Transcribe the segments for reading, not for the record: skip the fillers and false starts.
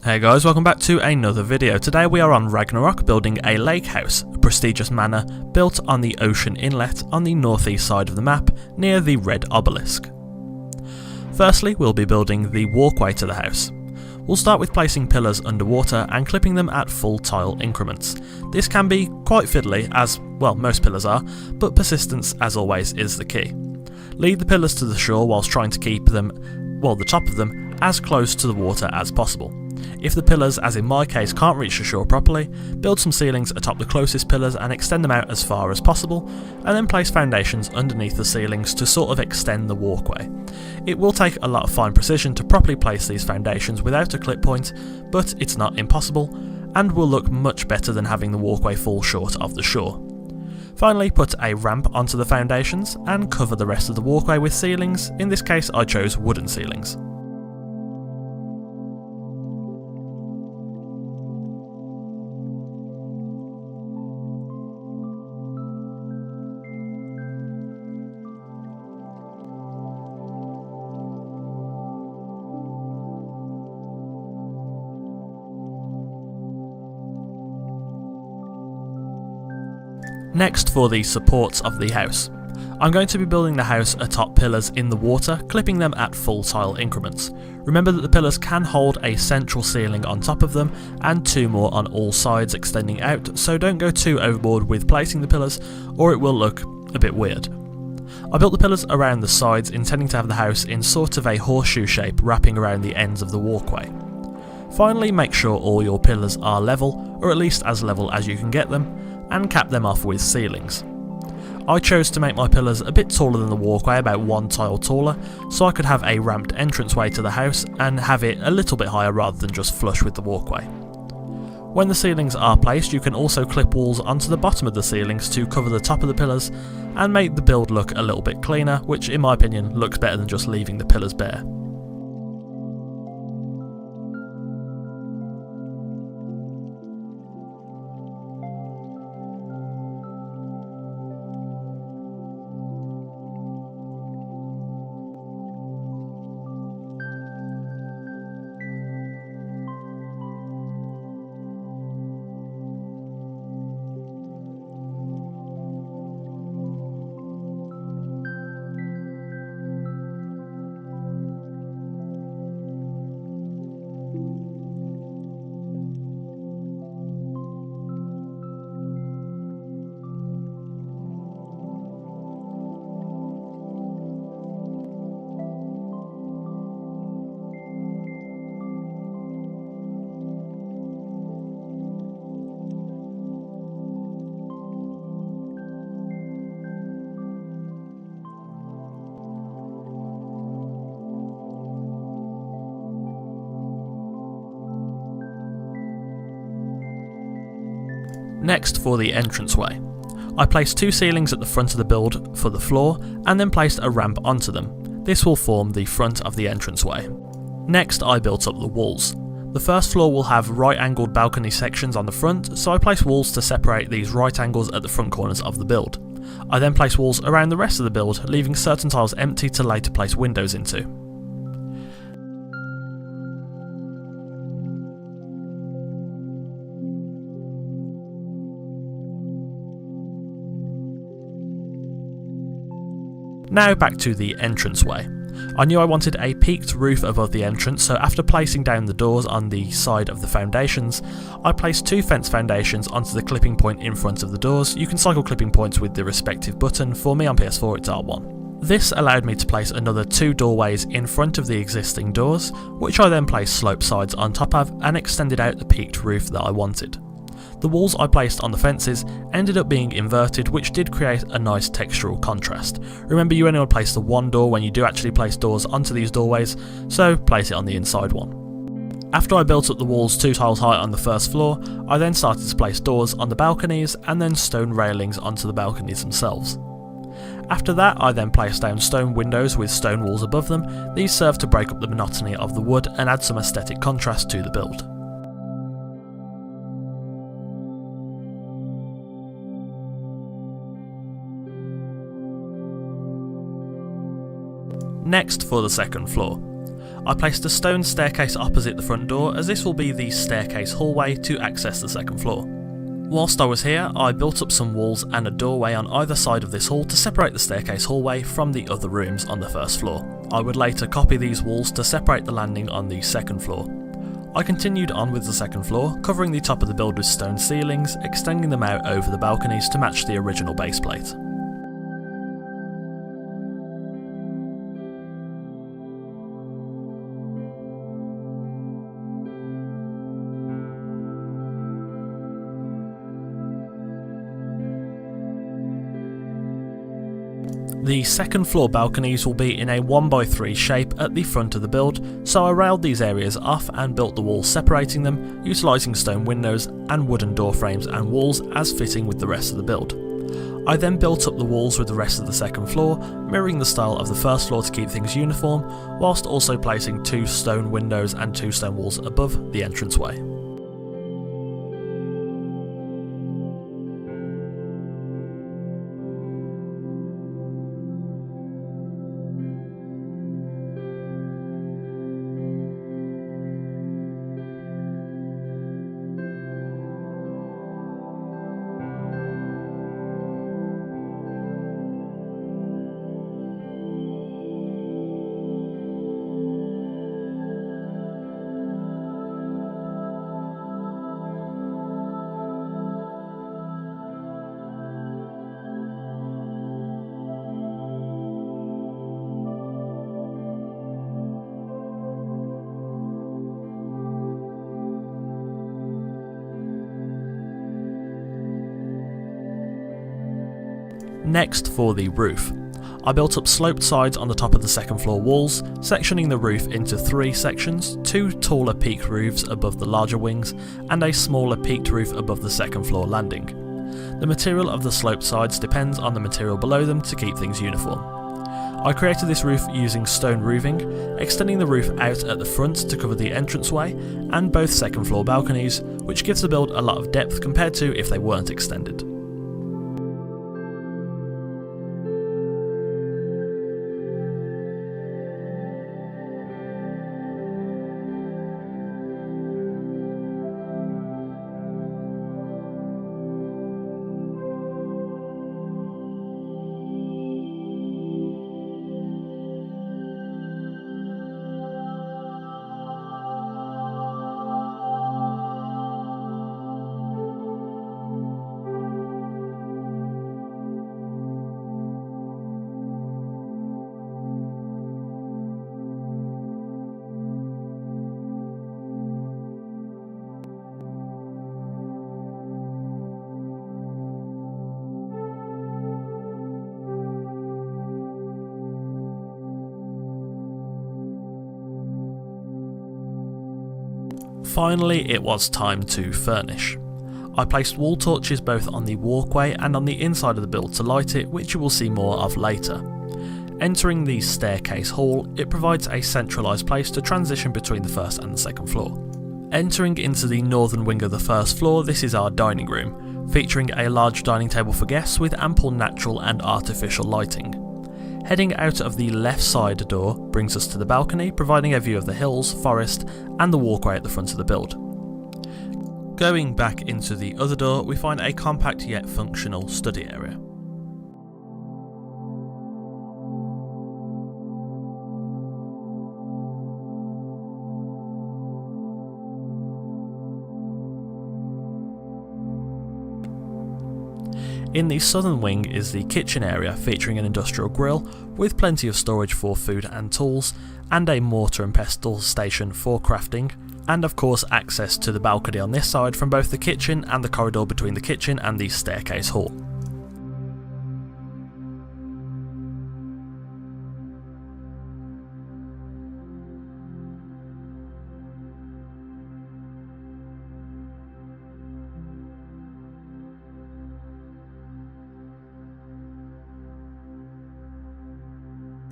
Hey guys, welcome back to another video. Today we are on Ragnarok building a lake house, a prestigious manor built on the ocean inlet on the northeast side of the map near the red obelisk. Firstly, we'll be building the walkway to the house. We'll start with placing pillars underwater and clipping them at full tile increments. This can be quite fiddly, as, well, most pillars are, but persistence as always is the key. Lead the pillars to the shore whilst trying to keep them, well, the top of them, as close to the water as possible. If the pillars, as in my case, can't reach the shore properly, build some ceilings atop the closest pillars and extend them out as far as possible, and then place foundations underneath the ceilings to sort of extend the walkway. It will take a lot of fine precision to properly place these foundations without a clip point, but it's not impossible, and will look much better than having the walkway fall short of the shore. Finally, put a ramp onto the foundations and cover the rest of the walkway with ceilings. In this case I chose wooden ceilings. Next, for the supports of the house. I'm going to be building the house atop pillars in the water, clipping them at full tile increments. Remember that the pillars can hold a central ceiling on top of them and two more on all sides extending out, so don't go too overboard with placing the pillars or it will look a bit weird. I built the pillars around the sides, intending to have the house in sort of a horseshoe shape wrapping around the ends of the walkway. Finally, make sure all your pillars are level, or at least as level as you can get them, and cap them off with ceilings. I chose to make my pillars a bit taller than the walkway, about one tile taller, so I could have a ramped entranceway to the house and have it a little bit higher rather than just flush with the walkway. When the ceilings are placed, you can also clip walls onto the bottom of the ceilings to cover the top of the pillars and make the build look a little bit cleaner, which in my opinion looks better than just leaving the pillars bare. Next, for the entranceway. I placed two ceilings at the front of the build for the floor and then placed a ramp onto them. This will form the front of the entranceway. Next, I built up the walls. The first floor will have right angled balcony sections on the front, so I placed walls to separate these right angles at the front corners of the build. I then placed walls around the rest of the build, leaving certain tiles empty to later place windows into. Now back to the entranceway. I knew I wanted a peaked roof above the entrance, so after placing down the doors on the side of the foundations, I placed two fence foundations onto the clipping point in front of the doors. You can cycle clipping points with the respective button. For me on PS4 it's R1. This allowed me to place another two doorways in front of the existing doors, which I then placed slope sides on top of and extended out the peaked roof that I wanted. The walls I placed on the fences ended up being inverted, which did create a nice textural contrast. Remember, you only want to place the one door when you do actually place doors onto these doorways, so place it on the inside one. After I built up the walls 2 tiles high on the first floor, I then started to place doors on the balconies and then stone railings onto the balconies themselves. After that, I then placed down stone windows with stone walls above them. These serve to break up the monotony of the wood and add some aesthetic contrast to the build. Next, for the second floor. I placed a stone staircase opposite the front door, as this will be the staircase hallway to access the second floor. Whilst I was here, I built up some walls and a doorway on either side of this hall to separate the staircase hallway from the other rooms on the first floor. I would later copy these walls to separate the landing on the second floor. I continued on with the second floor, covering the top of the build with stone ceilings, extending them out over the balconies to match the original base plate. The second floor balconies will be in a 1x3 shape at the front of the build, so I railed these areas off and built the walls separating them, utilising stone windows and wooden door frames and walls as fitting with the rest of the build. I then built up the walls with the rest of the second floor, mirroring the style of the first floor to keep things uniform, whilst also placing 2 stone windows and 2 stone walls above the entranceway. Next, for the roof. I built up sloped sides on the top of the second floor walls, sectioning the roof into 3 sections, 2 taller peaked roofs above the larger wings, and a smaller peaked roof above the second floor landing. The material of the sloped sides depends on the material below them to keep things uniform. I created this roof using stone roofing, extending the roof out at the front to cover the entranceway and both second floor balconies, which gives the build a lot of depth compared to if they weren't extended. Finally, it was time to furnish. I placed wall torches both on the walkway and on the inside of the build to light it, which you will see more of later. Entering the staircase hall, it provides a centralised place to transition between the first and the second floor. Entering into the northern wing of the first floor, this is our dining room, featuring a large dining table for guests with ample natural and artificial lighting. Heading out of the left side door brings us to the balcony, providing a view of the hills, forest and the walkway at the front of the build. Going back into the other door, we find a compact yet functional study area. In the southern wing is the kitchen area, featuring an industrial grill with plenty of storage for food and tools, and a mortar and pestle station for crafting, and of course access to the balcony on this side from both the kitchen and the corridor between the kitchen and the staircase hall.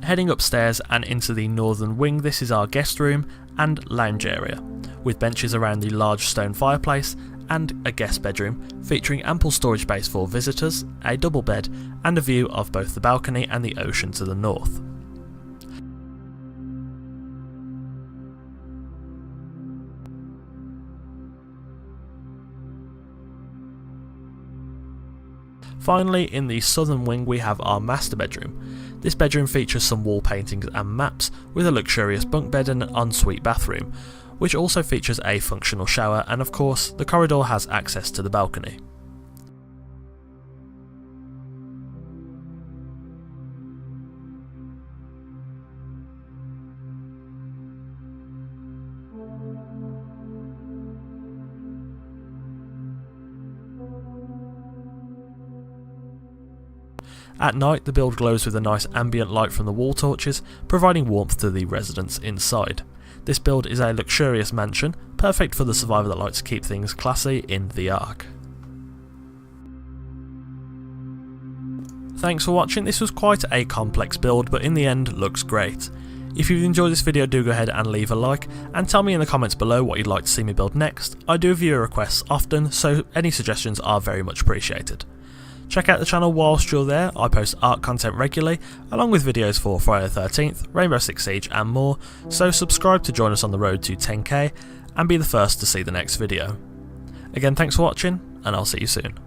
Heading upstairs and into the northern wing, this is our guest room and lounge area, with benches around the large stone fireplace and a guest bedroom, featuring ample storage space for visitors, a double bed and a view of both the balcony and the ocean to the north. Finally, in the southern wing we have our master bedroom. This bedroom features some wall paintings and maps, with a luxurious bunk bed and an ensuite bathroom, which also features a functional shower, and of course the corridor has access to the balcony. At night, the build glows with a nice ambient light from the wall torches, providing warmth to the residents inside. This build is a luxurious mansion, perfect for the survivor that likes to keep things classy in the ARK. Thanks for watching. This was quite a complex build, but in the end looks great. If you've enjoyed this video, do go ahead and leave a like, and tell me in the comments below what you'd like to see me build next. I do viewer requests often, so any suggestions are very much appreciated. Check out the channel whilst you're there. I post ARK content regularly, along with videos for Friday the 13th, Rainbow Six Siege and more, so subscribe to join us on the road to 10k and be the first to see the next video. Again, thanks for watching, and I'll see you soon.